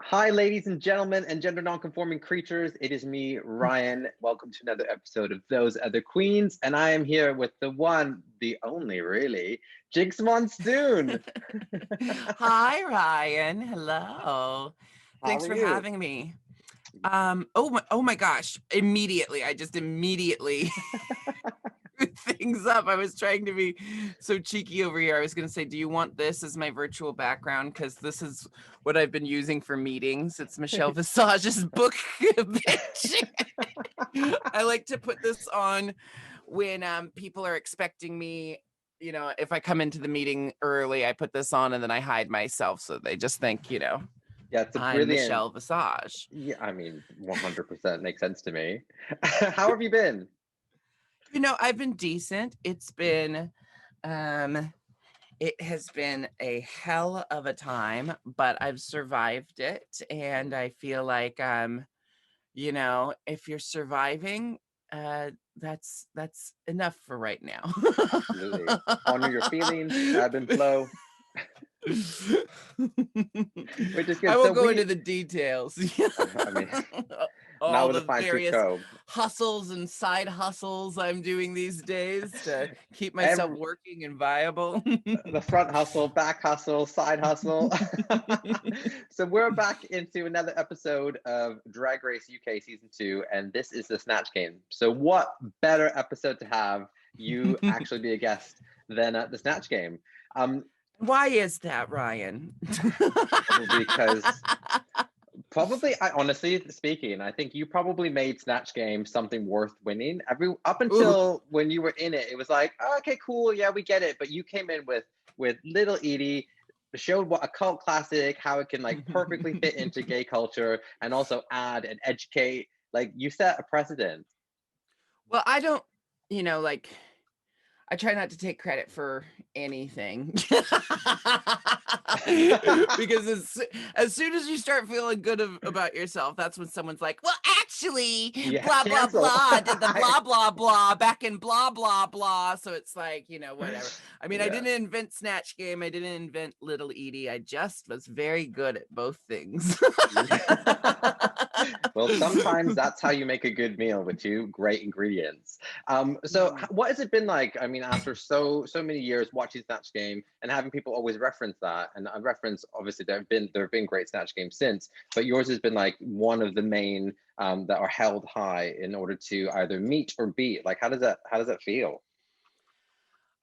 Hi, ladies and gentlemen, and gender nonconforming creatures. It is me, Ryan. Welcome to another episode of Those Other Queens, and I am here with the one, the only, really, JINKX MONSOON. Hi, Ryan. Hello. How Thanks are for you? having me. Oh my gosh. Immediately, I just immediately screwed things up. I was trying to be so cheeky over here. I was going to say, do you want this as my virtual background? Because this is what I've been using for meetings. It's Michelle Visage's book pitch. I like to put this on when people are expecting me. You know, if I come into the meeting early, I put this on and then I hide myself. So they just think, Yeah, it's a I'm brilliant. Michelle Visage. Yeah, I mean, 100% makes sense to me. How have you been? I've been decent. It has been a hell of a time, but I've survived it. And I feel like, if you're surviving, that's enough for right now. Absolutely. Honor your feelings, ebb and flow, which is I good. So won't go into we, the details. I mean, not All with a the fine-tooth various comb. hustles and side hustles I'm doing these days to keep myself Every, working and viable. the front hustle, back hustle, side hustle. So we're back into another episode of Drag Race UK season 2, and this is the Snatch Game. So what better episode to have you actually be a guest than at the Snatch Game? Why is that, Ryan? Probably because I honestly speaking, I think you probably made Snatch Game something worth winning. Up Ooh. until when you were in it, it was like, oh, okay, cool, yeah, we get it. But you came in with Little Edie, showed what a cult classic, how it can like perfectly fit into gay culture, and also add and educate. Like you set a precedent. Well, I don't, like I try not to take credit for anything. Because as soon as you start feeling good about yourself, that's when someone's like, well, actually, Yeah, blah, blah, cancel. blah, did the blah, blah, blah back in blah, blah, blah. So it's like, whatever. I mean, I Yeah. didn't invent Snatch Game. I didn't invent Little Edie. I just was very good at both things. Well, sometimes that's how you make a good meal with two great ingredients. So what has it been like? I mean, after so many years watching Snatch Game and having people always reference that, and I reference obviously there have been great Snatch Games since, but yours has been like one of the main that are held high in order to either meet or beat. Like, how does that feel?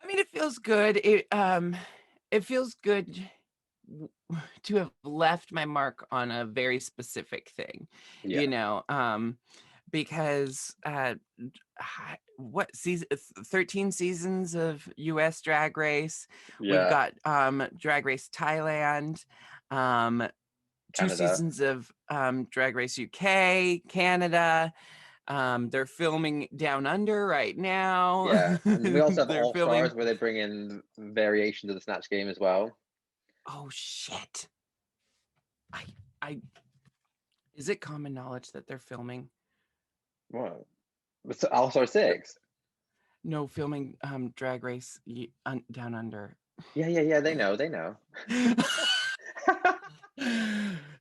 I mean, it feels good. It feels good to have left my mark on a very specific thing, Yeah, you know, because what season, 13 seasons of US Drag Race. We've yeah, got Drag Race Thailand, um, 2 Canada. seasons of Drag Race UK, Canada. They're filming Down Under right now. Yeah, and we also have They're All Stars filming. where they bring in variations of the Snatch Game as well. Oh shit. I I Is it common knowledge that they're filming? What? All Star 6. No, filming Drag Race Down Under. Yeah, yeah, yeah. They know.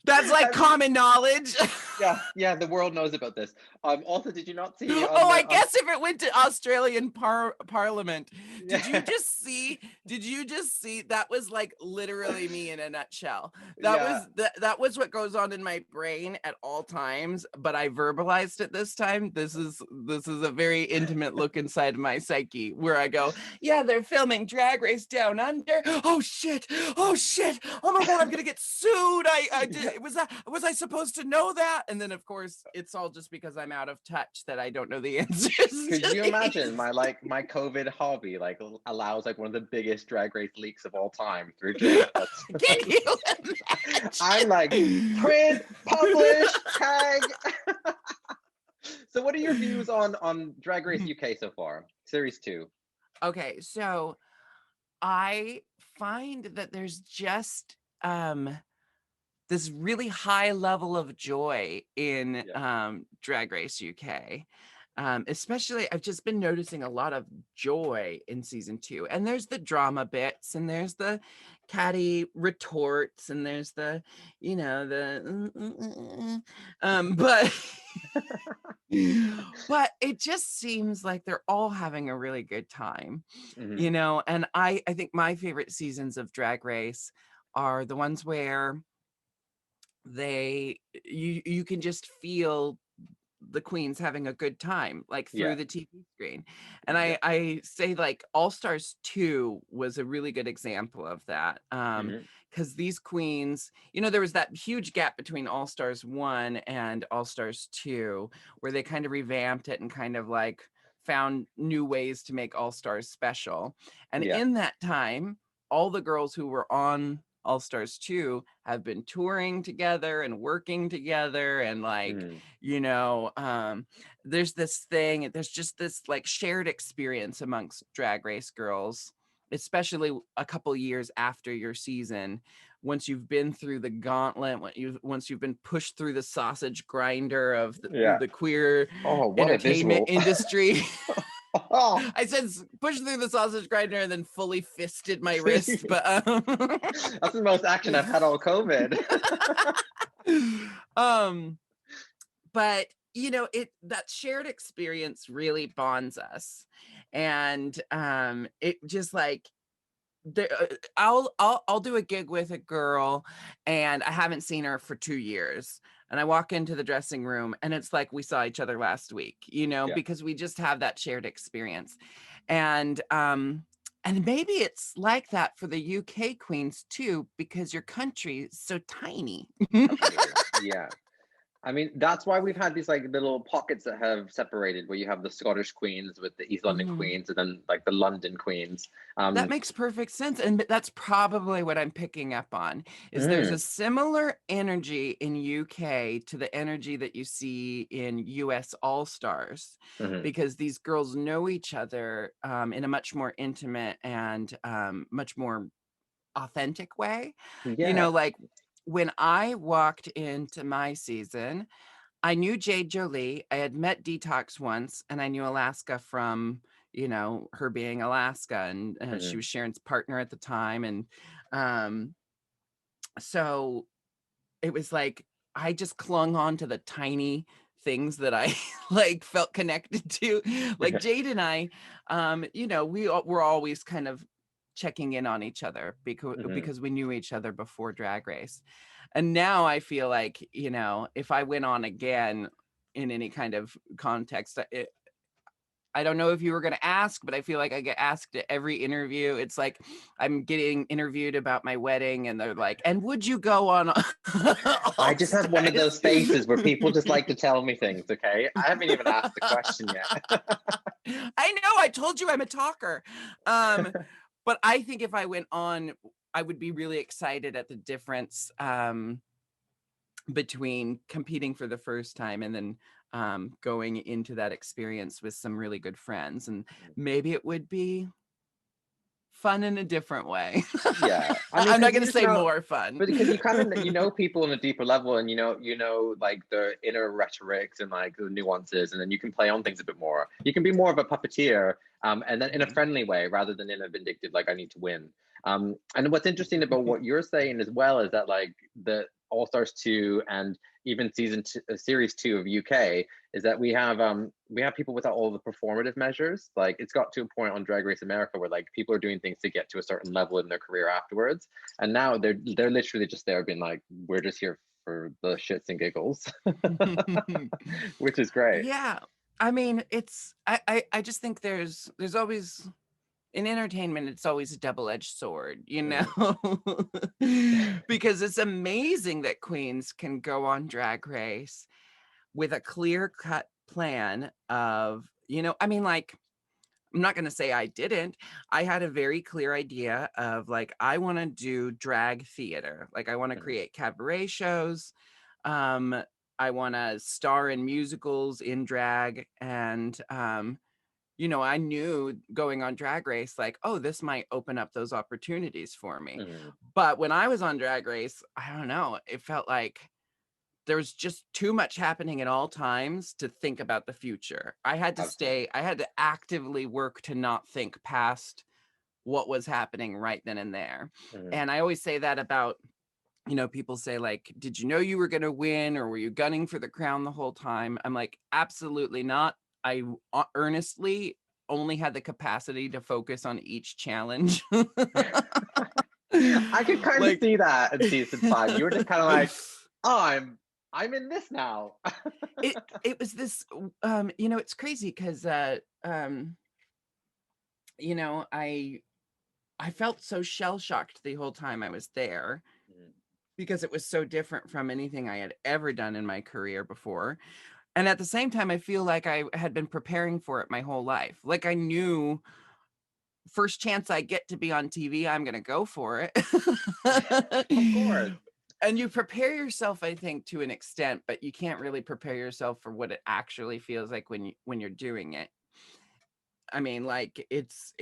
That's like Have you? common knowledge. Yeah, yeah. The world knows about this. Also, did you not see on Oh, I the on? guess if it went to Australian Parliament, did you Yeah, just see? Did you just see? That was like literally me in a nutshell. That yeah. was that was what goes on in my brain at all times, but I verbalized it this time. This is a very intimate look inside my psyche where I go, yeah, they're filming Drag Race Down Under. Oh shit! Oh shit! Oh my god, I'm gonna get sued. I did. Was I supposed to know that? And then of course it's all just because I'm out of touch that I don't know the answers Could to you imagine these. my COVID hobby like allows like one of the biggest drag race leaks of all time through Jinx? That's Can you I'm like imagine? print, publish, tag. So what are your views on Drag Race UK so far? Series 2. Okay, so I find that there's just this really high level of joy in Yeah. Drag Race UK. Especially, I've just been noticing a lot of joy in season 2. And there's the drama bits, and there's the catty retorts, and there's the, but but it just seems like they're all having a really good time, Mhm. and I think my favorite seasons of Drag Race are the ones where you can just feel the queens having a good time, like, through Yeah. the TV screen. And Yeah. I say, like, All Stars 2 was a really good example of that, Mhm. because these queens, there was that huge gap between All Stars 1 and All Stars 2, where they kind of revamped it and kind of, like, found new ways to make All Stars special. And Yeah. in that time, all the girls who were on All Stars 2 have been touring together and working together, and, like, Mm. there's this thing, there's just this, like, shared experience amongst Drag Race girls, especially a couple years after your season. Once you've been through the gauntlet, once you've been pushed through the sausage grinder of Yeah. the queer Oh, what a entertainment visual. industry. Oh, I said push through the sausage grinder and then fully fisted my wrist, but that's the most action I've had all COVID. um but that shared experience really bonds us. And it just, like, I'll do a gig with a girl, and I haven't seen her for 2 years, and I walk into the dressing room and it's like we saw each other last week, Yeah. because we just have that shared experience. And maybe it's like that for the UK queens too, because your country is so tiny. Absolutely. Yeah. I mean, that's why we've had these like little pockets that have separated, where you have the Scottish queens with the East London Mhm. queens, and then like the London queens. That makes perfect sense, and that's probably what I'm picking up on, is there's a Mm, similar energy in UK to the energy that you see in US All-Stars, mhm. because these girls know each other, in a much more intimate and, much more authentic way. Yeah. Like, when I walked into my season, I knew Jade Jolie. I had met Detox once, and I knew Alaska from, her being Alaska, and she Mhm. was Sharon's partner at the time. And um, so it was like I just clung on to the tiny things that I like felt connected to. Like Jade and I, we're always kind of checking in on each other because Mhm. we knew each other before Drag Race. And now I feel like, if I went on again in any kind of context, I don't know if you were going to ask, but I feel like I get asked at every interview. It's like I'm getting interviewed about my wedding, and they're like, "And would you go on I All just have one of those Stars?" faces where people just like to tell me things, okay? I haven't even asked the question yet. I know. I told you I'm a talker. Um, but I think if I went on, I would be really excited at the difference, between competing for the first time and then going into that experience with some really good friends. And maybe it would be fun in a different way. Yeah. I mean, I'm not because you going to just say know, more fun. but because you kind of know people on a deeper level, and like the inner rhetorics and like the nuances, and then you can play on things a bit more. You can be more of a puppeteer, and then in a Mhm. friendly way rather than in a vindictive, like I need to win. And what's interesting about what you're saying as well is that like the All Stars 2 and even series 2 of UK is that we have people without all the performative measures. Like it's got to a point on Drag Race America where like people are doing things to get to a certain level in their career afterwards, and now they're literally just there being like, we're just here for the shits and giggles, which is great. Yeah. I mean, I just think there's always in entertainment, it's always a double-edged sword, Mhm. because it's amazing that queens can go on Drag Race with a clear-cut plan of, I mean, like, I'm not going to say I didn't. I had a very clear idea of, like, I want to do drag theater. Like, I want to Mhm. create cabaret shows. Um, I want to star in musicals in drag. And, I knew going on Drag Race, like, oh, this might open up those opportunities for me. Mhm. But when I was on Drag Race, I don't know, it felt like there was just too much happening at all times to think about the future. I had to actively work to not think past what was happening right then and there. And I always say that about, people say like, did you know you were going to win, or were you gunning for the crown the whole time? I'm like, absolutely not. I earnestly only had the capacity to focus on each challenge. I could kind of see that in season 5. You were just kind of like, oh, I'm in this now. it was this, it's crazy because, I felt so shell-shocked the whole time I was there because it was so different from anything I had ever done in my career before. And at the same time, I feel like I had been preparing for it my whole life. Like I knew first chance I get to be on TV, I'm going to go for it. Of course. And you prepare yourself, I think, to an extent, but you can't really prepare yourself for what it actually feels like when you're doing it. I mean, like it's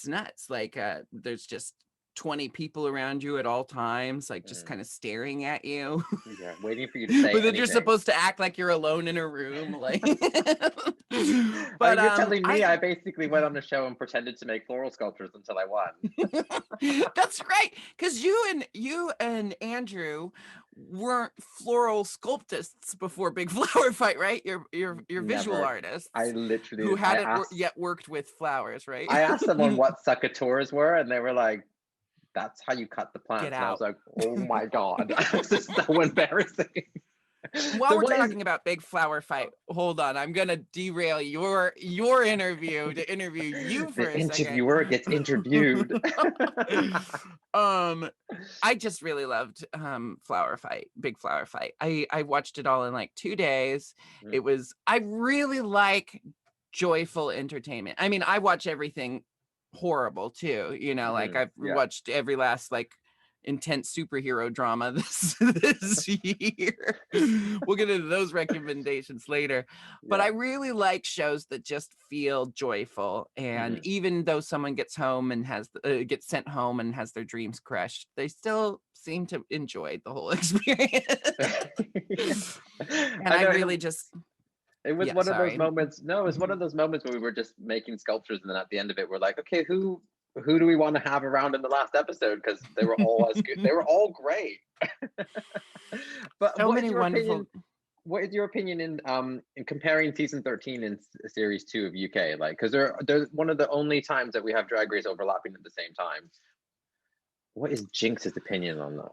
nuts. Like there's just 20 people around you at all times, like just kind of staring at you. Yeah, waiting for you to say but then anything. You're supposed to act like you're alone in a room. Like but you're telling me I basically went on the show and pretended to make floral sculptures until I won. That's right, because you and Andrew weren't floral sculptists before Big Flower Fight, right? You're visual artists. I literally who hadn't yet worked with flowers, right? I asked someone what succateurs were, and they were like, "That's how you cut the plants." And I was like, "Oh my god, this is so embarrassing." While we're talking about Big Flower Fight, hold on, I'm gonna derail your interview to interview you for a second. The interviewer gets interviewed. I just really loved Big Flower Fight. I watched it all in like 2 days. I really like joyful entertainment. I mean, I watch everything horrible too, like I've watched every last like intense superhero drama this year. We'll get into those recommendations later. But I really like shows that just feel joyful, and even though someone gets home and gets sent home and has their dreams crushed, they still seem to enjoy the whole experience. And I really just it was one of those moments. No, it was one of those moments where we were just making sculptures, and then at the end of it we're like, okay, who do we want to have around in the last episode? Because they were all as good. They were all great. But so many wonderful. What is your opinion in comparing season 13 and series 2 of UK? Like, because they're one of the only times that we have Drag Race overlapping at the same time. What is JINKX's opinion on that?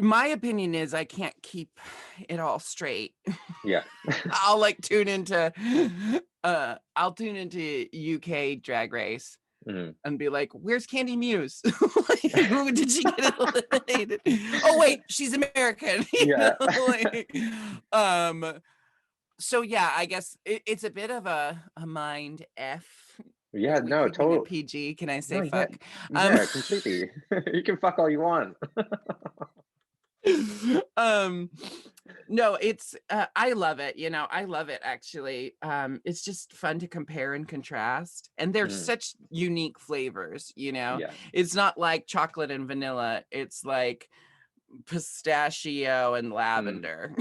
My opinion is I can't keep it all straight. Yeah. I'll tune into UK Drag Race and be like, where's Candy Muse? Did she get eliminated? Oh wait, she's American. Yeah. So yeah, I guess it's a bit of a mind F. Yeah, no, totally. PG, can I say fuck? Yeah, completely. You can fuck all you want. No, it's I love it. I love it actually. It's just fun to compare and contrast, and they're such unique flavors. It's not like chocolate and vanilla. It's like pistachio and lavender.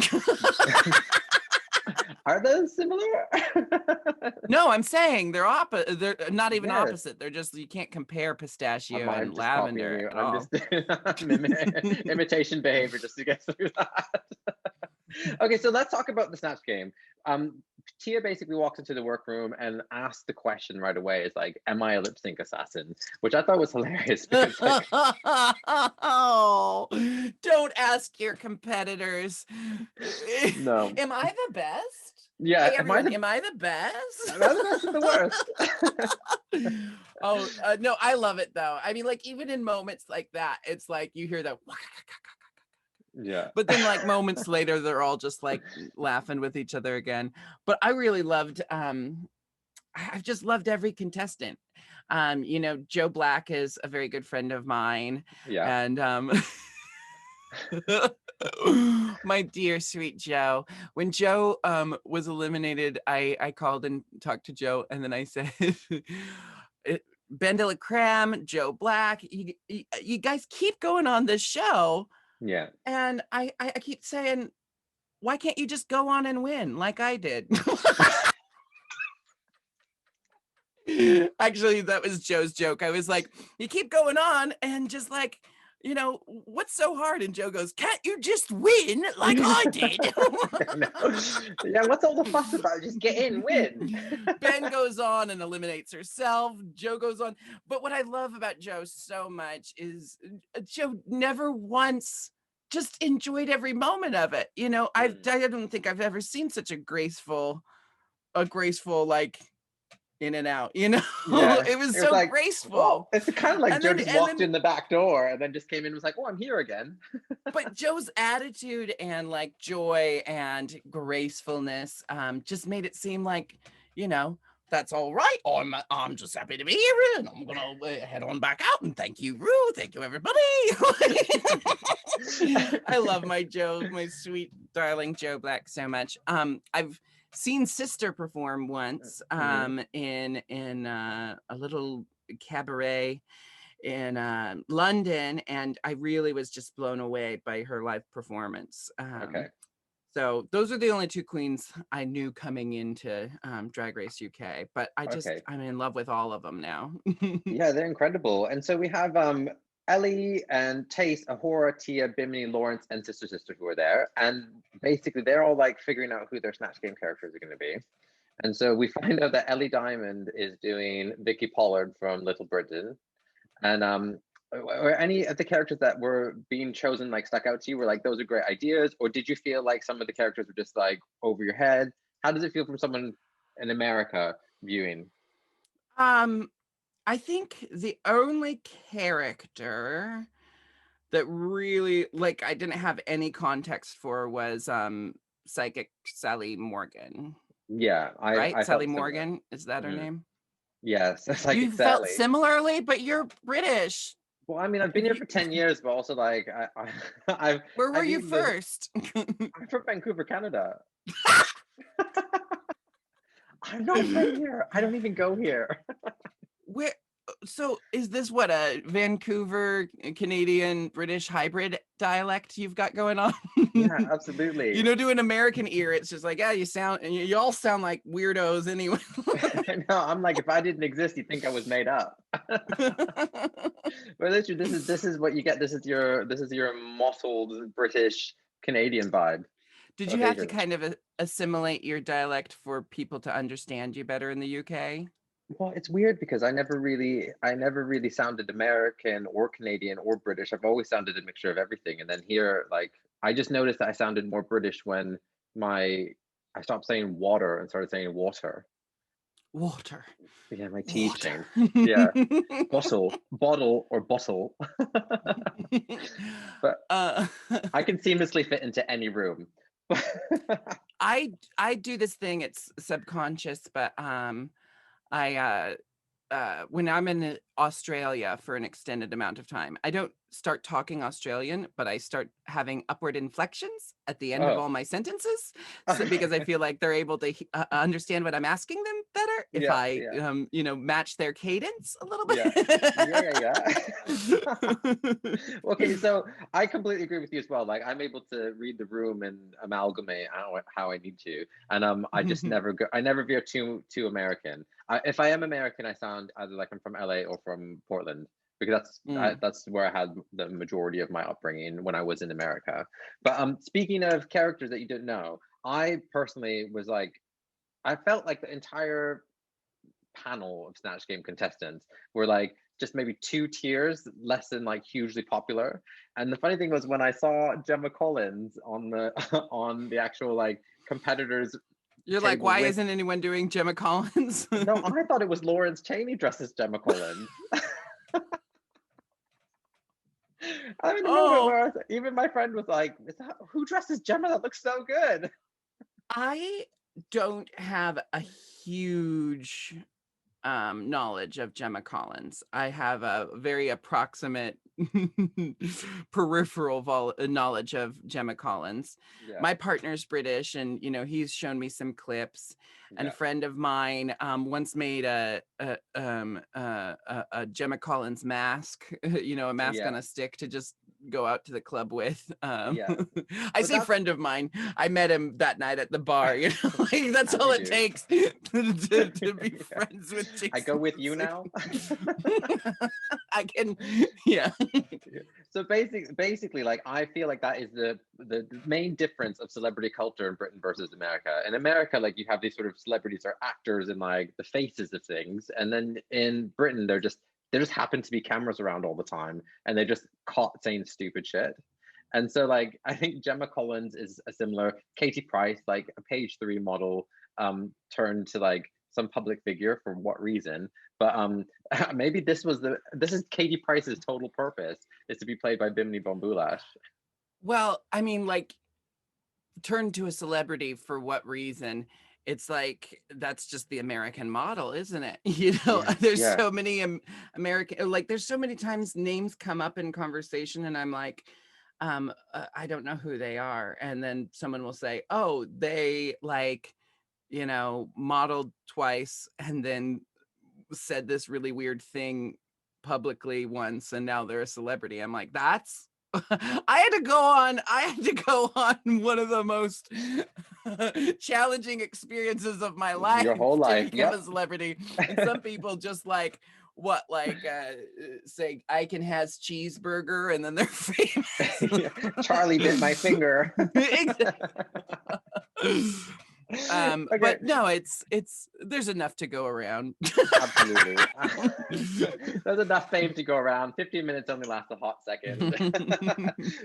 Are those similar? No, I'm saying they're opposite. They're not even opposite. They're just, you can't compare pistachio and lavender at all. Imitation behavior just to get through that. Okay, so let's talk about the Snatch Game. Tia basically walks into the workroom and asks the question right away. It's like, am I a lip sync assassin? Which I thought was hilarious. Because, like, oh, don't ask your competitors. No. Am I the best? Yeah. Hey, everyone, am I the best? Am I the best or the worst? No, I love it though. I mean, like even in moments like that, it's like you hear that. Yeah. But then like moments later, they're all just like laughing with each other again. But I really loved, I've just loved every contestant. Joe Black is a very good friend of mine. Yeah. And my dear sweet Joe, when Joe was eliminated, I called and talked to Joe, and then I said, Ben de la Creme, Joe Black, you guys keep going on this show. Yeah. And I keep saying, why can't you just go on and win like I did? Actually, that was Joe's joke. I was like, you keep going on and just like, what's so hard? And Joe goes, can't you just win like I did? Yeah, what's all the fuss about? Just get in, win. Ben goes on and eliminates herself. Joe goes on. But what I love about Joe so much is Joe never once just enjoyed every moment of it. I don't think I've ever seen such a graceful like in and out, Yeah, it was it was so like, graceful. oh, it's kind of like And Joe then just and walked then in the back door and then just came in and was like, oh, I'm here again. but Joe's attitude and like joy and gracefulness just made it seem like, that's all right. I'm just happy to be here and I'm gonna head on back out and thank you, Rue. Thank you, everybody. I love my Joe, my sweet darling Joe Black so much. I've seen Sister perform once in a little cabaret in London, and I really was just blown away by her live performance. Okay. So those are the only two queens I knew coming into Drag Race UK, but Okay. I'm in love with all of them now. Yeah, they're incredible. And so we have Ellie and Taste, Ahura, Tia, Bimini, Lawrence, and Sister Sister who are there. And basically they're all like figuring out who their Snatch Game characters are going to be. And so we find out that Ellie Diamond is doing Vicky Pollard from Little Britain. And were any of the characters that were being chosen like stuck out to you? Were like, those are great ideas? Or did you feel like some of the characters were just like over your head? How does it feel from someone in America viewing? I think the only character that really like I didn't have any context for was Psychic Sally Morgan. Yeah, Right? I Sally felt similar. Morgan, is that her name? Yes, Psychic You felt Sally. similarly, but you're British. Well, I mean, I've been here for 10 years, but also like Where were I've you even lived. first? I'm from Vancouver, Canada. I'm not from here. I don't even go here. Where so is this what a Vancouver Canadian British hybrid dialect you've got going on? Yeah, absolutely. Do an American ear, it's just like, yeah, you all sound like weirdos anyway. No, I'm like, if I didn't exist, you'd think I was made up. But literally, this is what you get. This is your mottled British Canadian vibe. Did you have to kind of assimilate your dialect for people to understand you better in the UK? Well, it's weird because I never really sounded American or Canadian or British. I've always sounded a mixture of everything. And then here, like, I just noticed that I sounded more British when I stopped saying water and started saying water. Water. Yeah, my teeth changed. Yeah. Bottle or bottle. But I can seamlessly fit into any room. I do this thing, it's subconscious, but I when I'm in Australia for an extended amount of time, I don't start talking Australian, but I start having upward inflections at the end of all my sentences, because I feel like they're able to understand what I'm asking them better if I match their cadence a little bit. Okay, so I completely agree with you as well. Like, I'm able to read the room and amalgamate how I need to, and I just I never veer too American. If I am American, I sound either like I'm from LA or from Portland, because that's where I had the majority of my upbringing when I was in America. But speaking of characters that you didn't know, I personally was like, I felt like the entire panel of Snatch Game contestants were like just maybe 2 tiers less than like hugely popular. And the funny thing was, when I saw Gemma Collins on the on the actual like competitors, you're like, why isn't anyone doing Gemma Collins? No, I thought it was Lawrence Chaney dressed as Gemma Collins. I'm in the moment where even my friend was like, "Is that who dresses Gemma? That looks so good." I don't have a huge knowledge of Gemma Collins. I have a very approximate peripheral knowledge of Gemma Collins. Yeah. My partner's British, and he's shown me some clips. And a friend of mine once made a Gemma Collins mask, a mask on a stick to just go out to the club with. Yeah. I But say friend of mine. I met him that night at the bar. You know, like that's as all you it do. takes to be Yeah. friends with Jason. I go with you now. I can, yeah. So basically, like I feel like that is the main difference of celebrity culture in Britain versus America. In America, like you have these sort of celebrities or actors and like the faces of things, and then in Britain, there just happen to be cameras around all the time, and they just caught saying stupid shit. And so, like, I think Gemma Collins is a similar. Katie Price, like a page 3 model, turned to like some public figure for what reason? But maybe this is Katie Price's total purpose is to be played by Bimini Bonbulash. Well, I mean, like, turn to a celebrity for what reason? It's like that's just the American model, isn't it? You know, Yeah, there's yeah. so many American, like, there's so many times names come up in conversation, and I'm like, I don't know who they are, and then someone will say, "Oh, they like, you know, modeled twice, and then said this really weird thing publicly once, and now they're a celebrity." I'm like, that's I had to go on one of the most challenging experiences of my life Your whole to life. become Yep. a celebrity. And some people just like, what, like say Icon has cheeseburger, and then they're famous. Charlie bit my finger. Okay. But no, it's there's enough to go around. Absolutely. There's enough fame to go around. 15 minutes only lasts a hot second.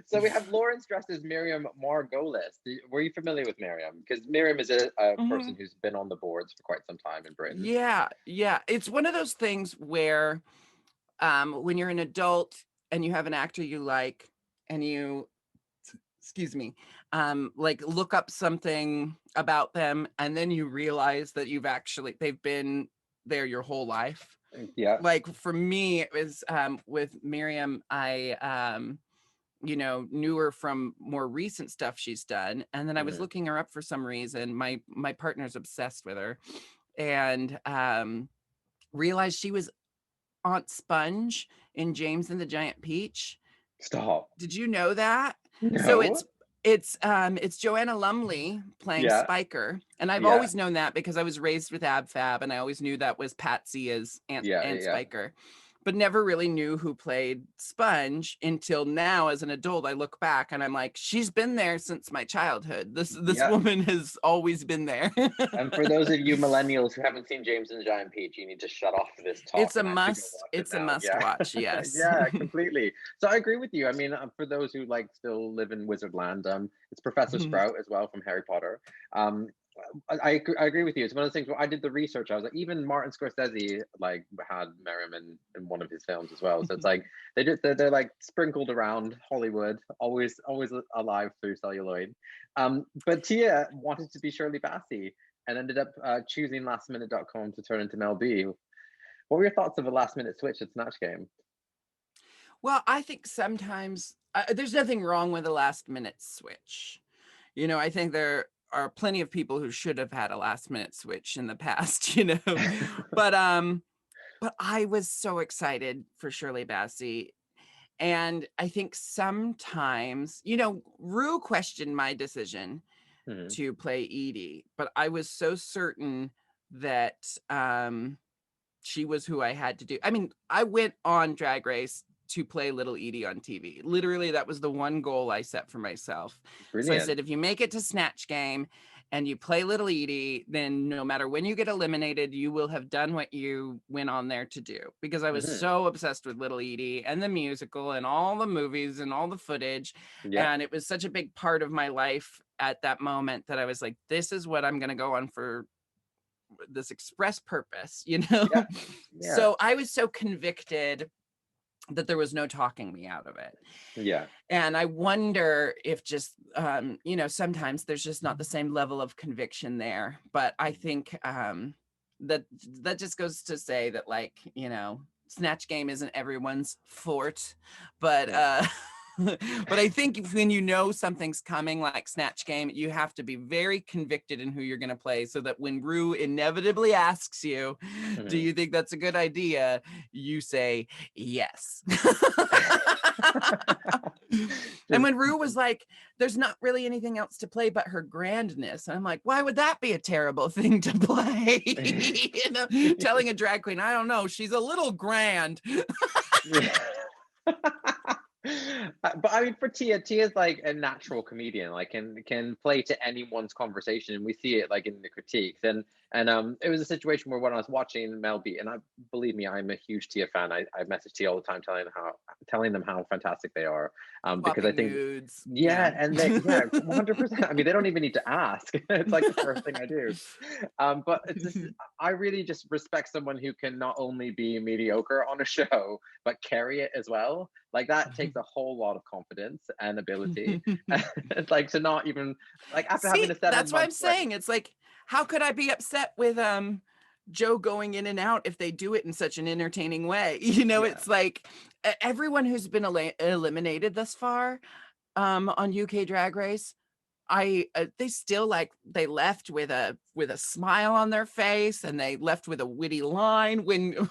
So we have Lauren's dressed as Miriam Margolis. Were you familiar with Miriam? Because Miriam is a person who's been on the boards for quite some time in Britain. Yeah, it's one of those things where when you're an adult and you have an actor you like, and you, excuse me, like look up something about them, and then you realize that they've been there your whole life. Yeah. Like for me, it was with Miriam, I you know, knew her from more recent stuff she's done, and then I was looking her up for some reason. My partner's obsessed with her, and realized she was Aunt Sponge in James and the Giant Peach. Stop. Did you know that? No. So it's Joanna Lumley playing Spiker, and I've always known that because I was raised with Ab Fab, and I always knew that was Patsy as Aunt Spiker, but never really knew who played Sponge until now. As an adult, I look back and I'm like, she's been there since my childhood. This woman has always been there. And for those of you millennials who haven't seen James and the Giant Peach, you need to shut off this talk. It's a must. It's a must watch. Yes. Yeah, completely. So I agree with you. I mean, for those who like still live in Wizardland, it's Professor Sprout as well from Harry Potter. I agree with you. It's one of those things where I did the research. I was like, even Martin Scorsese like had Miriam in one of his films as well. So it's like they're like sprinkled around Hollywood, always alive through celluloid. But Tia wanted to be Shirley Bassey and ended up choosing lastminute.com to turn into Mel B. What were your thoughts of a last minute switch at Snatch Game? Well, I think sometimes there's nothing wrong with a last minute switch. You know, I think there are plenty of people who should have had a last minute switch in the past, you know, but I was so excited for Shirley Bassey. And I think sometimes, you know, Rue questioned my decision to play Edie, but I was so certain that she was who I had to do. I mean, I went on Drag Race to play Little Edie on TV. Literally, that was the one goal I set for myself. Brilliant. So I said, if you make it to Snatch Game and you play Little Edie, then no matter when you get eliminated, you will have done what you went on there to do. Because I was so obsessed with Little Edie and the musical and all the movies and all the footage. And it was such a big part of my life at that moment that I was like, this is what I'm going to go on for this express purpose, you know? So I was so convicted that there was no talking me out of it. And I wonder if just, you know, sometimes there's just not the same level of conviction there. But I think that just goes to say that, like, you know, Snatch Game isn't everyone's fort, but but I think when you know something's coming like Snatch Game, you have to be very convicted in who you're going to play, so that when Rue inevitably asks you, do you think that's a good idea? You say yes. And when Rue was like, there's not really anything else to play but her grandness. And I'm like, why would that be a terrible thing to play? You know, telling a drag queen, I don't know, she's a little grand. Yeah. But I mean, for Tia's like a natural comedian, like can play to anyone's conversation, and we see it like in the critiques. And it was a situation where when I was watching Mel Beat, and believe me, I'm a huge Tia fan. I message Tia all the time, telling them how fantastic they are, because I think nudes. yeah, and they 100%. I mean, they don't even need to ask. It's like the first thing I do. But it's just, I really just respect someone who can not only be mediocre on a show but carry it as well. Like that takes a whole lot of confidence and ability. It's like to not even like after having a 7 that's what I'm month saying. It's like, how could I be upset with Joe going in and out if they do it in such an entertaining way? You know, it's like everyone who's been eliminated thus far on UK Drag Race, they still like, they left with a smile on their face, and they left with a witty line when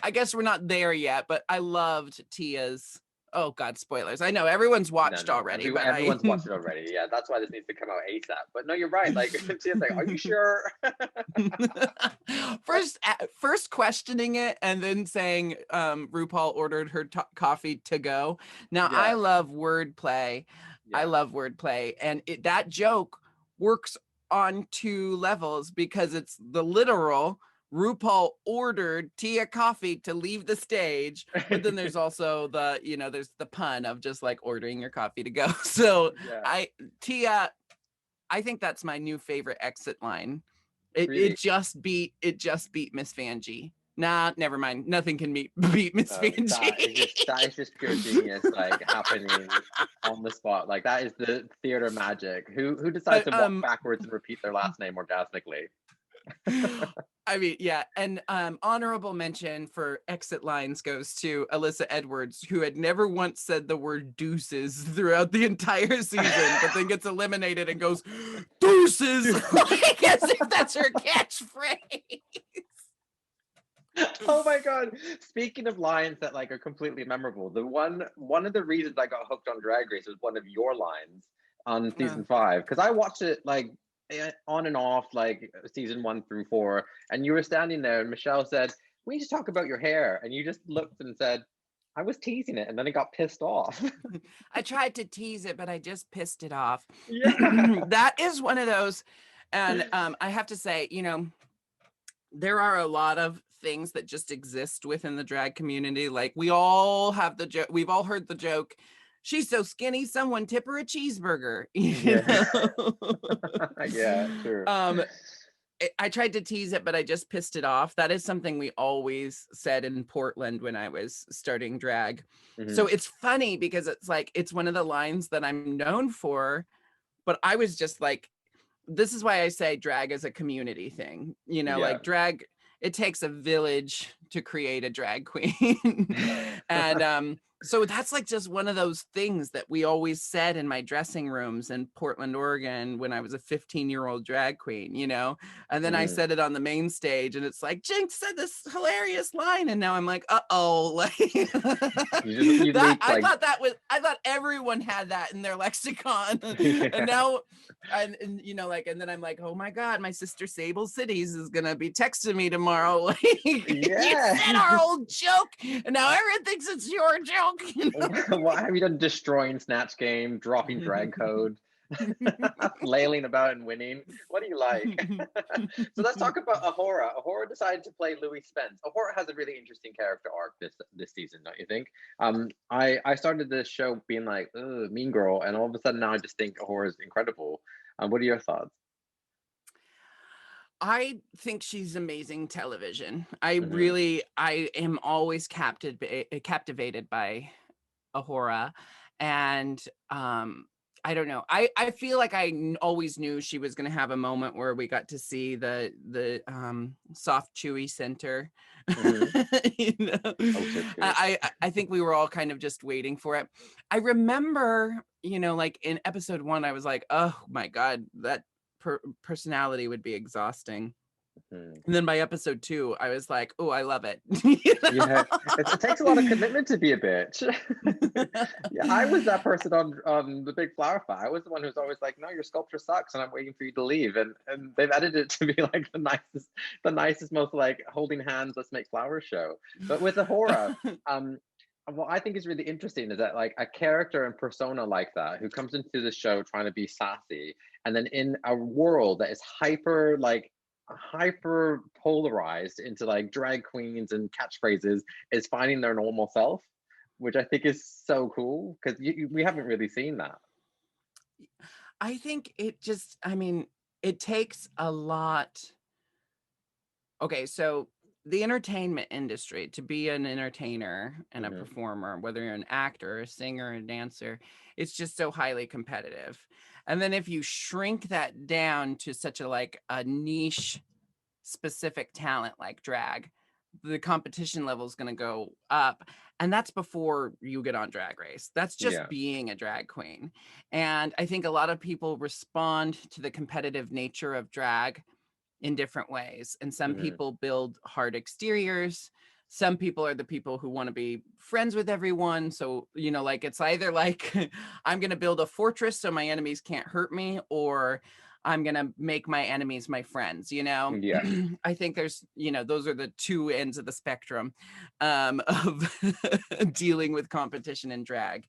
I guess we're not there yet, but I loved Tia's. Oh God, spoilers. I know everyone's watched already, but everyone's watched it already. Yeah, that's why this needs to come out ASAP. But no, you're right. Like Tia's like, are you sure? first questioning it, and then saying RuPaul ordered her coffee to go. Now I love wordplay. I love wordplay, and that joke works on 2 levels, because it's the literal RuPaul ordered Tia coffee to leave the stage, but then there's also the, you know, there's the pun of just like ordering your coffee to go. So Tia, I think that's my new favorite exit line. It just beat Miss Vanjie. Nah, never mind. Nothing can beat Miss Vanjie. That is just pure genius, like happening on the spot. Like that is the theater magic. Who decides to walk backwards and repeat their last name orgasmically? I mean, yeah, and honorable mention for exit lines goes to Alyssa Edwards, who had never once said the word deuces throughout the entire season, but then gets eliminated and goes, deuces! Like, as if that's her catchphrase. Oh my God. Speaking of lines that like are completely memorable, one of the reasons I got hooked on Drag Race was one of your lines on season 5, because I watched it like on and off, like season 1 through 4, and you were standing there and Michelle said, we need to talk about your hair, and you just looked and said, I was teasing it, and then it got pissed off. I tried to tease it, but I just pissed it off. Yeah. That is one of those, and I have to say, you know, there are a lot of things that just exist within the drag community. Like we all have the joke, we've all heard the joke, she's so skinny, someone tip her a cheeseburger. Yeah. Yeah, true. I tried to tease it, but I just pissed it off. That is something we always said in Portland when I was starting drag. So it's funny because it's like, it's one of the lines that I'm known for, but I was just like, this is why I say drag is a community thing, you know, like drag, it takes a village to create a drag queen. And so that's like just one of those things that we always said in my dressing rooms in Portland, Oregon, when I was a 15-year-old drag queen, you know, and then I said it on the main stage, and it's like, Jinx said this hilarious line, and now I'm like, uh-oh, like I thought everyone had that in their lexicon. And now and you know, like, and then I'm like, oh my God, my sister Sable Cities is gonna be texting me tomorrow, like, you said our old joke and now everyone thinks it's your joke. What have you done? Destroying Snatch Game, dropping drag code, flailing about and winning. What do you like? So let's talk about Ahura. Ahura decided to play Louis Spence. Ahura has a really interesting character arc this season, don't you think? I started this show being like, ugh, mean girl, and all of a sudden now I just think Ahura is incredible. What are your thoughts? I think she's amazing television. I am always captivated by Ahura, and I don't know. I feel like I always knew she was going to have a moment where we got to see the soft, chewy center. You know? I think we were all kind of just waiting for it. I remember, you know, like in episode 1, I was like, oh my God, that personality would be exhausting. Mhm. And then by episode 2, I was like, oh, I love it. You Yeah, it takes a lot of know? commitment to be a bitch. Yeah, I was that person on the Big Flower Fight. I was the one who's always like, "No, your sculpture sucks, and I'm waiting for you to leave." And they've edited it to be like the nicest, most like holding hands, let's make flowers show. But with the horror, um, what I think is really interesting is that like a character and persona like that who comes into the show trying to be sassy, and then in a world that is hyper polarized into like drag queens and catchphrases, is finding their normal self, which I think is so cool because we haven't really seen that. I think it just, I mean, it takes a lot. Okay, so the entertainment industry, to be an entertainer and a Hmm. performer, whether you're an actor, a singer, a dancer, it's just so highly competitive. And then if you shrink that down to such a like a niche specific talent like drag, the competition level is going to go up. And that's before you get on Drag Race. That's just Yeah. being a drag queen. And I think a lot of people respond to the competitive nature of drag in different ways. And some Hmm. people build hard exteriors. Some people are the people who want to be friends with everyone. So, you know, like it's either like I'm going to build a fortress so my enemies can't hurt me, or I'm going to make my enemies my friends, you know? Yeah. I think there's, you know, those are the two ends of the spectrum of dealing with competition in drag.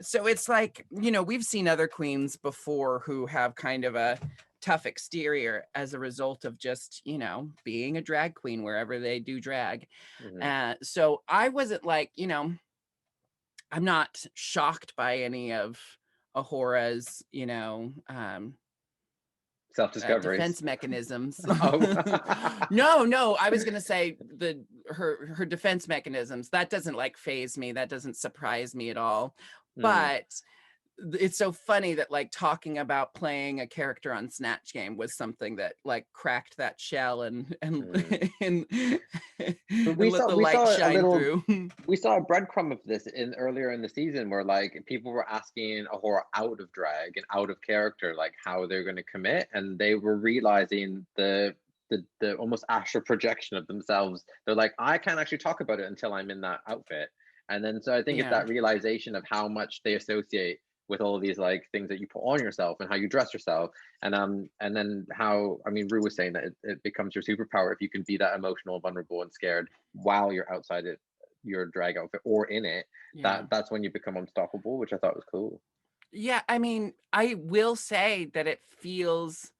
So it's like, you know, we've seen other queens before who have kind of a tough exterior as a result of just, you know, being a drag queen wherever they do drag. Hmm. So I wasn't like, you know, I'm not shocked by any of Ahora's, you know, Self discoveries. defense mechanisms. Oh. No, I was gonna say her defense mechanisms, that doesn't like phase me, that doesn't surprise me at all. Mm. But it's so funny that like talking about playing a character on Snatch Game was something that like cracked that shell and Mm. and But and let the we light saw a shine little through. we saw a breadcrumb of this in earlier in the season where like people were asking Ahura out of drag and out of character, like how they're going to commit, and they were realizing the almost astral projection of themselves. They're like, I can't actually talk about it until I'm in that outfit. And then so I think it's Yeah. that realization of how much they associate with all of these like things that you put on yourself and how you dress yourself, and then how, I mean, Rue was saying that it becomes your superpower if you can be that emotional, vulnerable, and scared while you're outside it, your drag outfit or in it. Yeah. That's when you become unstoppable, which I thought was cool. Yeah, I mean, I will say that it feels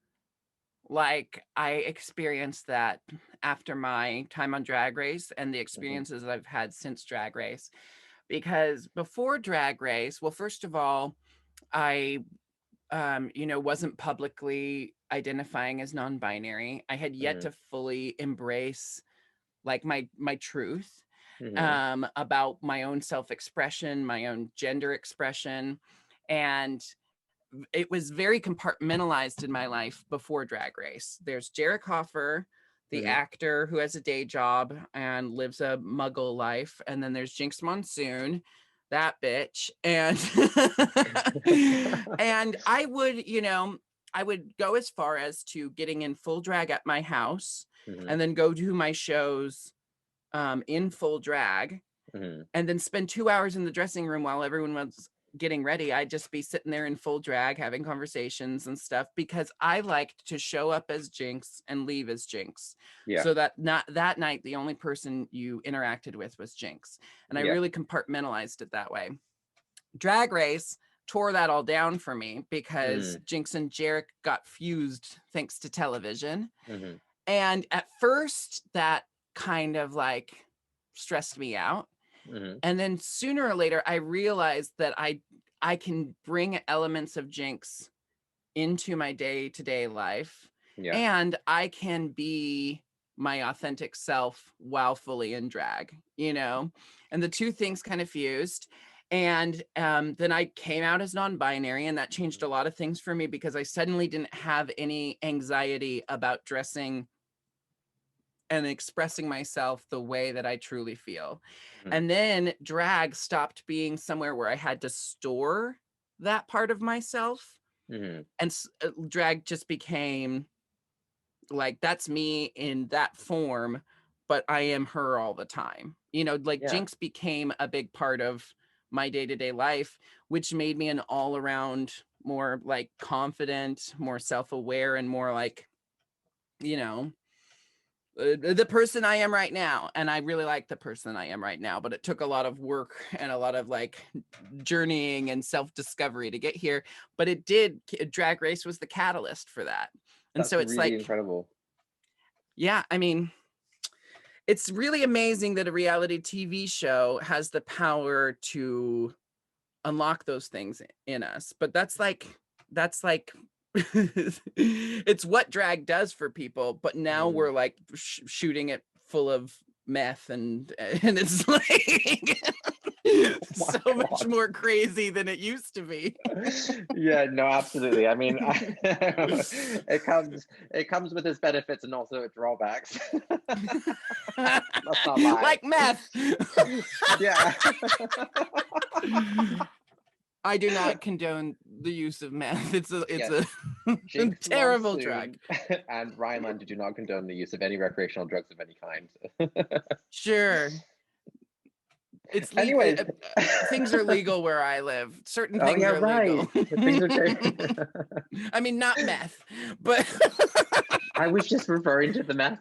like I experienced that after my time on Drag Race and the Hmm. experiences I've had since Drag Race. Because before Drag Race, well, first of all, I you know, wasn't publicly identifying as non-binary. I had yet Hmm. to fully embrace like my truth Hmm. about my own self-expression, my own gender expression. And it was very compartmentalized in my life before Drag Race. There's Jarek Hoffer, the Hmm. actor who has a day job and lives a muggle life. And then there's JINKX Monsoon, that bitch. And and I would, you know, I would go as far as to getting in full drag at my house Hmm. and then go to my shows in full drag Hmm. and then spend 2 hours in the dressing room while everyone was getting ready. I'd just be sitting there in full drag having conversations and stuff because I liked to show up as JINKX and leave as JINKX. Yeah. So that not that night the only person you interacted with was JINKX. And I Yeah. really compartmentalized it that way. Drag Race tore that all down for me because Hmm. JINKX and Jarek got fused thanks to television. Hmm. And at first that kind of like stressed me out. Hmm. And then sooner or later, I realized that I can bring elements of JINKX into my day-to-day life, Yeah. and I can be my authentic self while fully in drag, you know? And the two things kind of fused. And then I came out as non-binary, and that changed a lot of things for me because I suddenly didn't have any anxiety about dressing and expressing myself the way that I truly feel. Hmm. And then drag stopped being somewhere where I had to store that part of myself. Hmm. And drag just became like that's me in that form, but I am her all the time. You know, like Yeah. JINKX became a big part of my day-to-day life, which made me an all-around more like confident, more self-aware, and more like, you know, the person I am right now. And I really like the person I am right now, but it took a lot of work and a lot of like journeying and self-discovery to get here. But it did, Drag Race was the catalyst for that. And That's so it's really like, incredible. yeah, I mean, it's really amazing that a reality TV show has the power to unlock those things in us. But that's like it's what drag does for people, but now we're like shooting it full of meth and it's like so much more crazy than it used to be. Yeah, no, absolutely. I mean, it comes with its benefits and also its drawbacks. Let's not lie. Like meth. Yeah. I do not condone the use of meth. It's a JINKX terrible Monsoon drug. and Ryan LANJI do not condone the use of any recreational drugs of any kind. Sure. It's legal. Anyways, things are legal where I live. Certain things are legal. Things are changing. I mean, not meth, but I was just referring to the meth.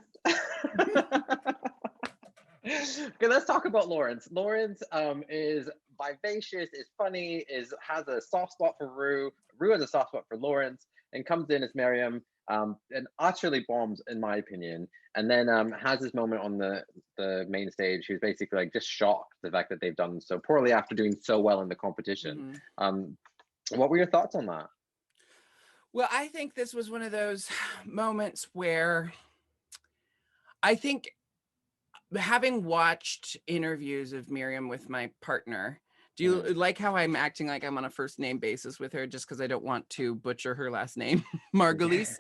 Okay, let's talk about Lawrence. Lawrence is vivacious, is funny, has a soft spot for Rue. Rue has a soft spot for Lawrence, and comes in as Miriam, and utterly bombs, in my opinion. And then has this moment on the main stage. He's basically like just shocked the fact that they've done so poorly after doing so well in the competition. What were your thoughts on that? Well, I think this was one of those moments where I think, having watched interviews of Miriam with my partner, do you like how I'm acting like I'm on a first name basis with her just because I don't want to butcher her last name? Margolis.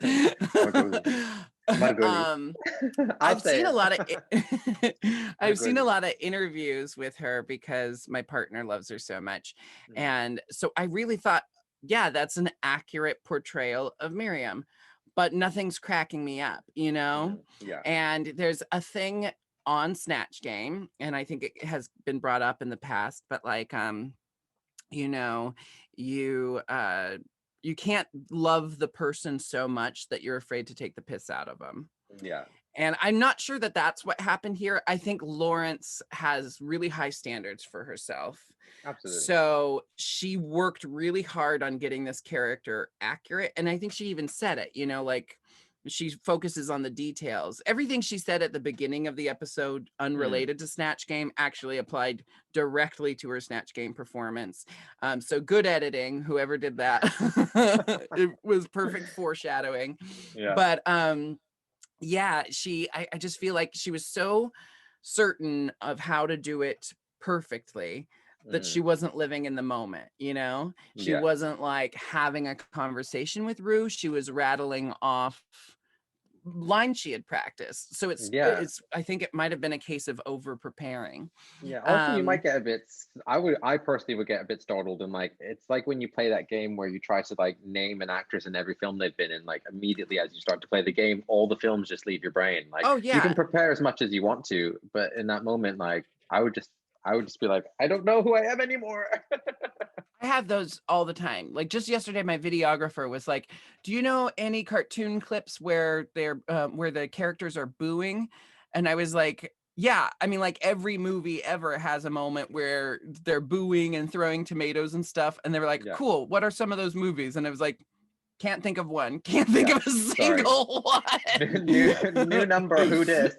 I've seen a lot of I've seen a lot of interviews with her because my partner loves her so much. And so I really thought, yeah, that's an accurate portrayal of Miriam, but nothing's cracking me up, you know? Yeah. And there's a thing on Snatch Game, and I think it has been brought up in the past, but like, you know, you can't love the person so much that you're afraid to take the piss out of them. Yeah. And I'm not sure that that's what happened here. I think Lawrence has really high standards for herself. Absolutely. So she worked really hard on getting this character accurate. And I think she even said it, you know, like she focuses on the details. Everything she said at the beginning of the episode, unrelated to Snatch Game, actually applied directly to her Snatch Game performance. So good editing, whoever did that. It was perfect foreshadowing. Yeah. But yeah, I just feel like she was so certain of how to do it perfectly that she wasn't living in the moment, you know? She wasn't like having a conversation with Rue. She was rattling off lines she had practiced. So it's I think it might have been a case of over preparing. Yeah. Also, you might get a bit, I personally would get a bit startled, and like it's like when you play that game where you try to like name an actress in every film they've been in, like immediately as you start to play the game, all the films just leave your brain. Like, you can prepare as much as you want to, but in that moment, like I would just be like, I don't know who I am anymore. I have those all the time. Like just yesterday, my videographer was like, "Do you know any cartoon clips where where the characters are booing?" And I was like, "Yeah, I mean, like every movie ever has a moment where they're booing and throwing tomatoes and stuff." And they were like, "Cool. What are some of those movies?" And I was like, "Can't think of one. Can't think of a single one." New number. Who dis?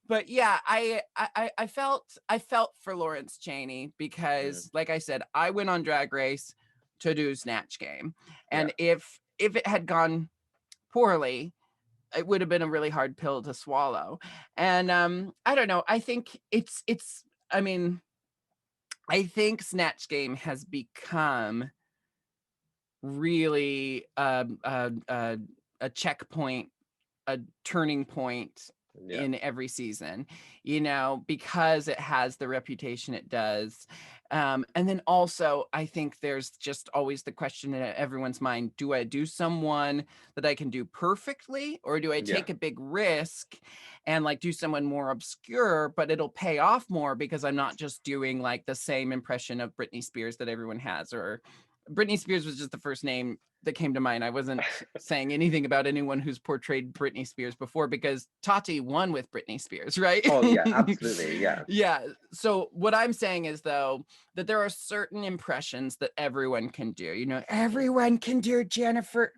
But yeah, I felt for Lawrence Chaney because, like I said, I went on Drag Race to do Snatch Game, and if it had gone poorly, it would have been a really hard pill to swallow. And I don't know. I think I mean, I think Snatch Game has become really a checkpoint, a turning point Yeah. in every season, you know, because it has the reputation it does. And then also, I think there's just always the question in everyone's mind, do I do someone that I can do perfectly, or do I Yeah. take a big risk and like do someone more obscure, but it'll pay off more because I'm not just doing like the same impression of Britney Spears that everyone has, or Britney Spears was just the first name that came to mind. I wasn't saying anything about anyone who's portrayed Britney Spears before, because Tati won with Britney Spears, right? Oh yeah, absolutely. Yeah. Yeah. So what I'm saying is, though, that there are certain impressions that everyone can do. You know, everyone can do Jennifer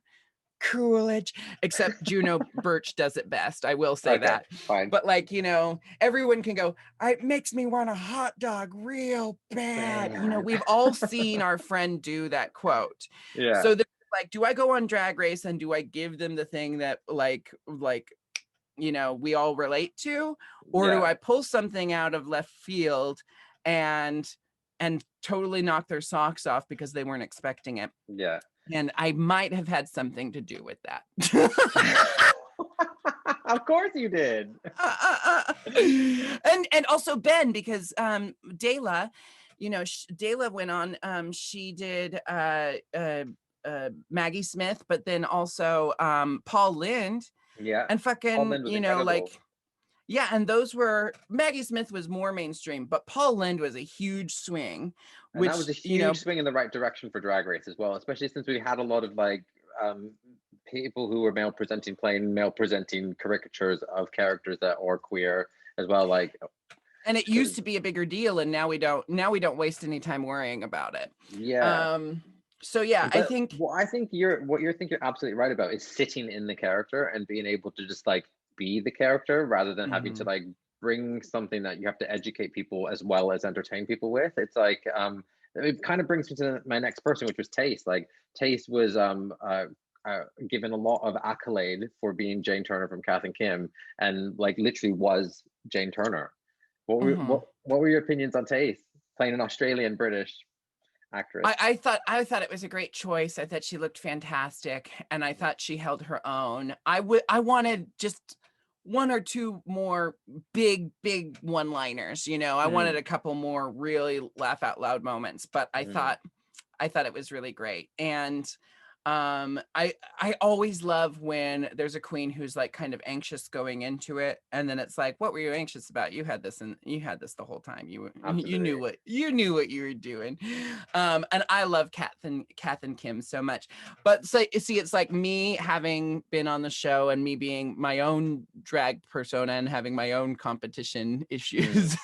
Coolidge, except Juno Birch does it best. I will say Okay, that. fine. But like, you know, everyone can go, it makes me want a hot dog real bad. You know, Man. we've all seen our friend do that quote. Yeah. So like, do I go on Drag Race and do I give them the thing that you know, we all relate to, or do Yeah. I pull something out of left field and totally knock their socks off because they weren't expecting it? Yeah. And I might have had something to do with that. Of course you did. And also Ben, because Dela, you know, Dela went on, she did Maggie Smith, but then also Paul Lynde, Yeah. and Paul fucking, Lynde was you know, incredible. like, yeah, and those were, Maggie Smith was more mainstream, but Paul Lynde was a huge swing, And that was which, a you know, huge swing in the right direction for Drag Race as well, especially since we had a lot of like people who were male presenting playing male presenting caricatures of characters that are queer as well. Like, and it used to be a bigger deal, and now we don't waste any time worrying about it. yeah. So yeah, I But think what you're absolutely right about is sitting in the character and being able to just like be the character rather than having to like bring something that you have to educate people as well as entertain people with. It's like it kind of brings me to my next person, which was Taste. Like Taste was given a lot of accolade for being Jane Turner from Kath and Kim, and like literally was Jane Turner. What were your opinions on Taste playing an Australian British actress? I thought it was a great choice. I thought she looked fantastic, and I thought she held her own. I wanted just one or two more big one-liners, you know. I wanted a couple more really laugh out loud moments, but I thought it was really great. And I always love when there's a queen who's like kind of anxious going into it, and then it's like, what were you anxious about? You had this, and you had this the whole time. You knew what you were doing. And I love Kath and Kim so much. But so see, it's like me having been on the show and me being my own drag persona and having my own competition issues.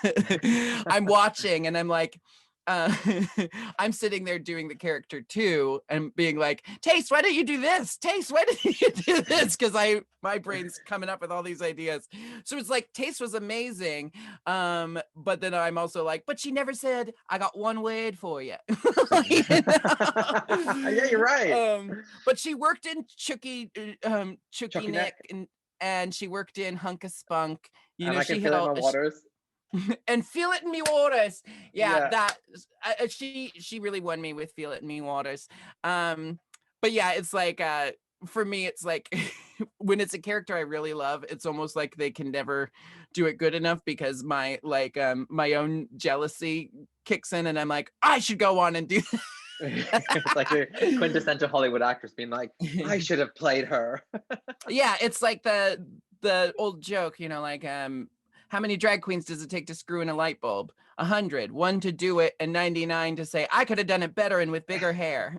I'm watching and I'm like, I'm sitting there doing the character too and being like, Taste, why don't you do this? Taste, why didn't you do this? Because my brain's coming up with all these ideas. So it's like, Taste was amazing. But then I'm also like, but she never said, I got one word for you. You know? Yeah, you're right. But she worked in Chucky Chucky Nick and she worked in Hunk of Spunk. You and know, I can she feel had it in all my waters. and Feel It in Me Waters. Yeah, Yeah. that she really won me with Feel It in Me Waters. But yeah, it's like for me, it's like when it's a character I really love, it's almost like they can never do it good enough because my my own jealousy kicks in, and I'm like, I should go on and do that. It's like the quintessential Hollywood actress being like, I should have played her. Yeah, it's like the old joke, you know, like how many drag queens does it take to screw in a light bulb? 100. 1 to do it, and 99 to say, I could have done it better and with bigger hair.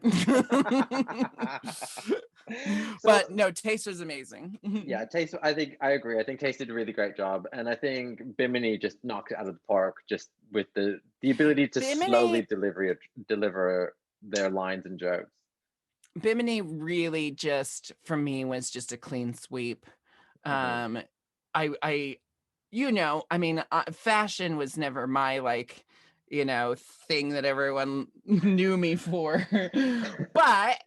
But no, Taste was amazing. Yeah, Taste, I think I agree. I think Taste did a really great job. And I think Bimini just knocked it out of the park just with the ability to slowly deliver their lines and jokes. Bimini really just, for me, was just a clean sweep. I you know, I mean, fashion was never my like, you know, thing that everyone knew me for. But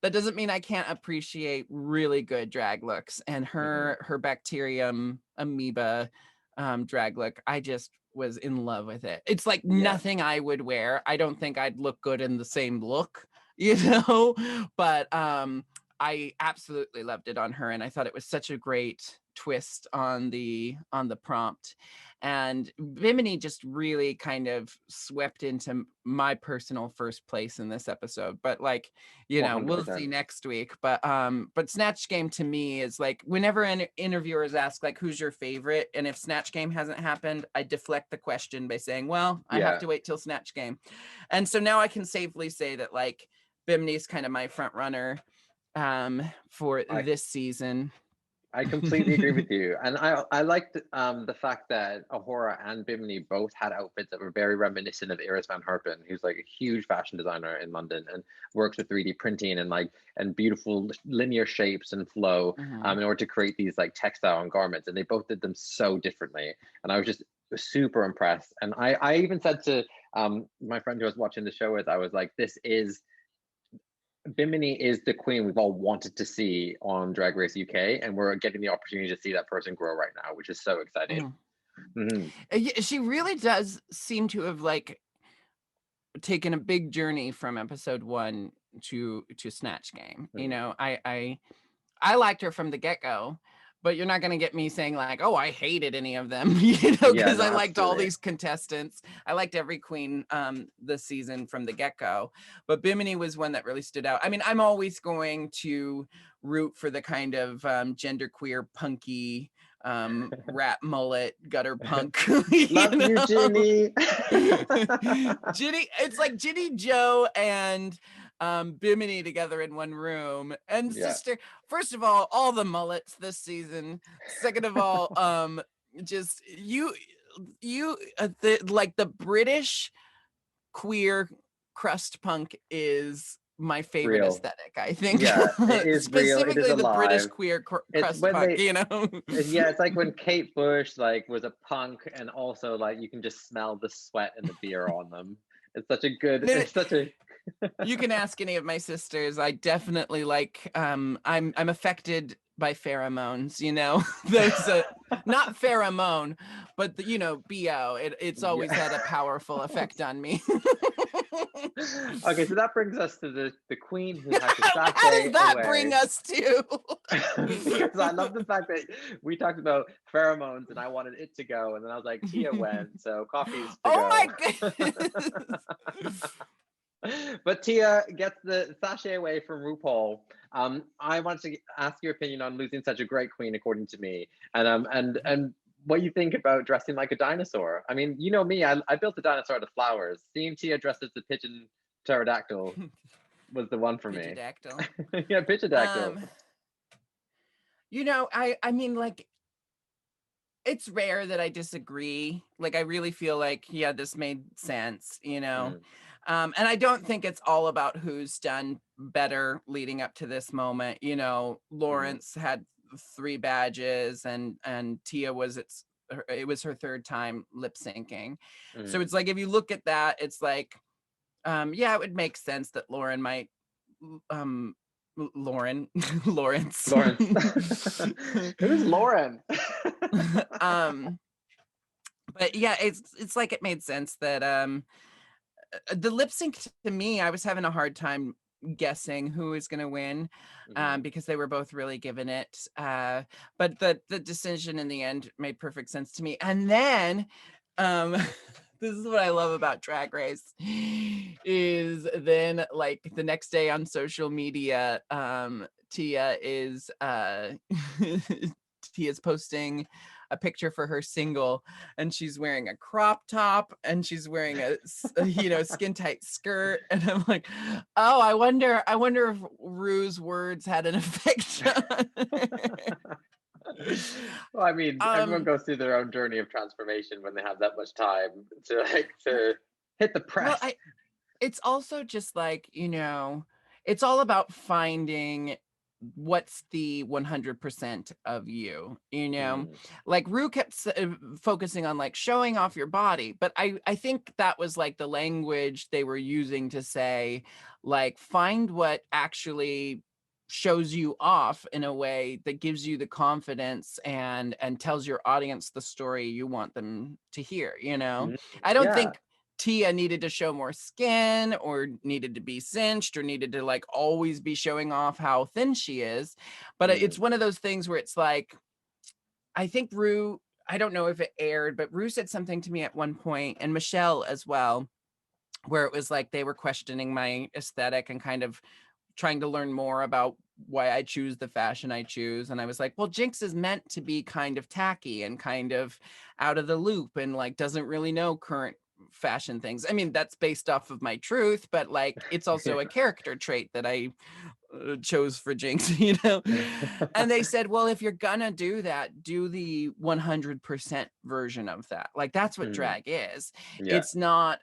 that doesn't mean I can't appreciate really good drag looks. And her bacterium amoeba drag look, I just was in love with it. It's like nothing I would wear. I don't think I'd look good in the same look, you know, but I absolutely loved it on her, and I thought it was such a great twist on the prompt. And Bimini just really kind of swept into my personal first place in this episode. But like, you know, we'll see 100%. next week. But Snatch Game to me is like, whenever interviewers ask like, who's your favorite? And if Snatch Game hasn't happened, I deflect the question by saying, well, I have to wait till Snatch Game. And so now I can safely say that like Bimini is kind of my front runner for this season. I completely agree with you, and I liked the fact that Ahura and Bimini both had outfits that were very reminiscent of Iris van Herpen, who's like a huge fashion designer in London and works with 3D printing and beautiful linear shapes and flow in order to create these like textile and garments, and they both did them so differently, and I was just super impressed. And I even said to my friend who was watching the show with, I was like, Bimini is the queen we've all wanted to see on Drag Race UK, and we're getting the opportunity to see that person grow right now, which is so exciting. She really does seem to have like taken a big journey from episode 1 to Snatch Game. You know, I liked her from the get-go, but you're not going to get me saying like, oh, I hated any of them, you know, because I liked all these contestants. I liked every queen this season from the get-go, but Bimini was one that really stood out. I mean, I'm always going to root for the kind of genderqueer punky rat mullet gutter punk. Love you, Ginny. Ginny, it's like Ginny, Joe, and Bimini together in one room. And sister, first of all the mullets this season. Second of all, just like the British queer crust punk is my favorite aesthetic, I think. Yeah, it is specifically real. It is the British queer crust punk, you know. Yeah, it's like when Kate Bush like was a punk, and also like you can just smell the sweat and the beer on them. It's such a good. It's such a. You can ask any of my sisters. I definitely like. I'm affected by pheromones. You know, there's a not pheromone, but you know, bo. It's always had a powerful effect on me. Okay, so that brings us to the queen who had to sashay How does that away. bring us to? Because I love the fact that we talked about pheromones and I wanted it to go, and then I was like, Tia went, so coffee's to go. My goodness. But Tia gets the sashay away from RuPaul. I wanted to ask your opinion on losing such a great queen, according to me, and what you think about dressing like a dinosaur. I mean, you know me, I built a dinosaur out of flowers. Seeing Tia dressed as the pigeon pterodactyl was the one for me. Yeah, pterodactyl. You know, I mean, like, it's rare that I disagree. Like, I really feel like, yeah, this made sense, you know. And I don't think it's all about who's done better leading up to this moment. You know, Lawrence had 3 badges, and Tia was it was her 3rd time lip syncing. So it's like, if you look at that, it's like, yeah, it would make sense that Lauren might Lawrence. Who's Lauren? But yeah, it's like it made sense that the lip sync, to me, I was having a hard time guessing who is going to win, because they were both really giving it, but the decision in the end made perfect sense to me. And then this is what I love about Drag Race, is then like the next day on social media, Tia is Tia's posting a picture for her single, and she's wearing a crop top, and she's wearing a you know, skin tight skirt, and I'm like, oh, I wonder if Rue's words had an effect on Well, I mean, everyone goes through their own journey of transformation when they have that much time to hit the press. Well, it's also just like, you know, it's all about finding what's the 100% of you, you know. Like Rue kept focusing on like showing off your body, but I think that was like the language they were using to say, like, find what actually shows you off in a way that gives you the confidence and tells your audience the story you want them to hear, you know. I don't think Tia needed to show more skin, or needed to be cinched, or needed to like always be showing off how thin she is. But it's one of those things where it's like, I think Rue, I don't know if it aired, but Rue said something to me at one point, and Michelle as well, where it was like they were questioning my aesthetic and kind of trying to learn more about why I choose the fashion I choose. And I was like, well, Jinx is meant to be kind of tacky and kind of out of the loop and like doesn't really know current fashion things. I mean, that's based off of my truth, but like it's also a character trait that I chose for Jinx, you know? And they said, well, if you're gonna do that, do the 100% version of that. Like that's what drag is. Yeah. It's not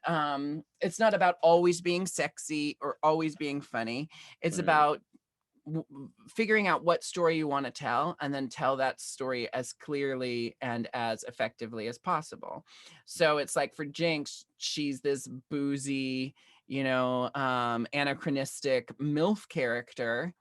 about always being sexy or always being funny. It's about figuring out what story you want to tell and then tell that story as clearly and as effectively as possible. So it's like for Jinx, she's this boozy, you know, anachronistic MILF character.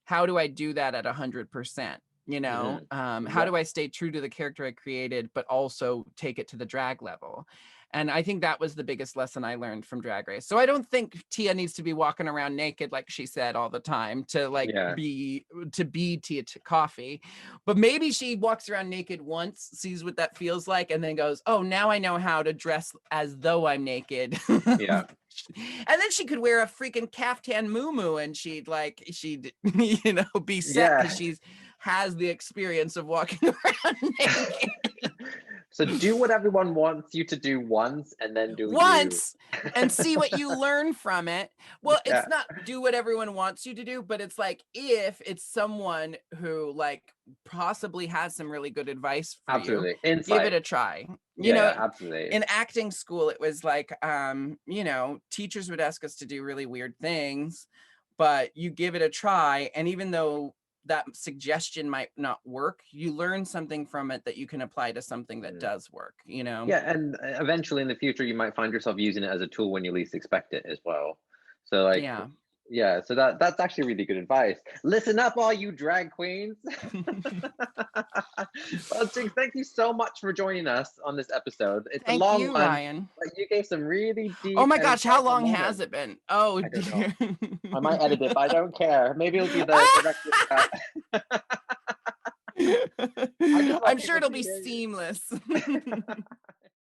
How do I do that at 100%? You know, how do I stay true to the character I created, but also take it to the drag level? And I think that was the biggest lesson I learned from Drag Race. So I don't think Tia needs to be walking around naked, like she said all the time, to like be Tia Coffee. But maybe she walks around naked once, sees what that feels like, and then goes, oh, now I know how to dress as though I'm naked. Yeah. And then she could wear a freaking caftan muumuu and she'd you know, be set because she's has the experience of walking around naked. So do what everyone wants you to do once and then do once and see what you learn from it. Well, it's not do what everyone wants you to do, but it's like if it's someone who like possibly has some really good advice for you, give it a try. You know, absolutely. In acting school, it was like, you know, teachers would ask us to do really weird things, but you give it a try. And even though that suggestion might not work, you learn something from it that you can apply to something that does work, you know? Yeah, and eventually in the future, you might find yourself using it as a tool when you least expect it as well. So like, yeah, so that's actually really good advice. Listen up, all you drag queens. Well, Jinx, thank you so much for joining us on this episode. It's a long one, Ryan. but you gave some really deep. Oh my gosh, how long has it been? Oh, I don't know. I might edit it, but I don't care. Maybe it'll be the director's cut. I'm sure it'll be seamless.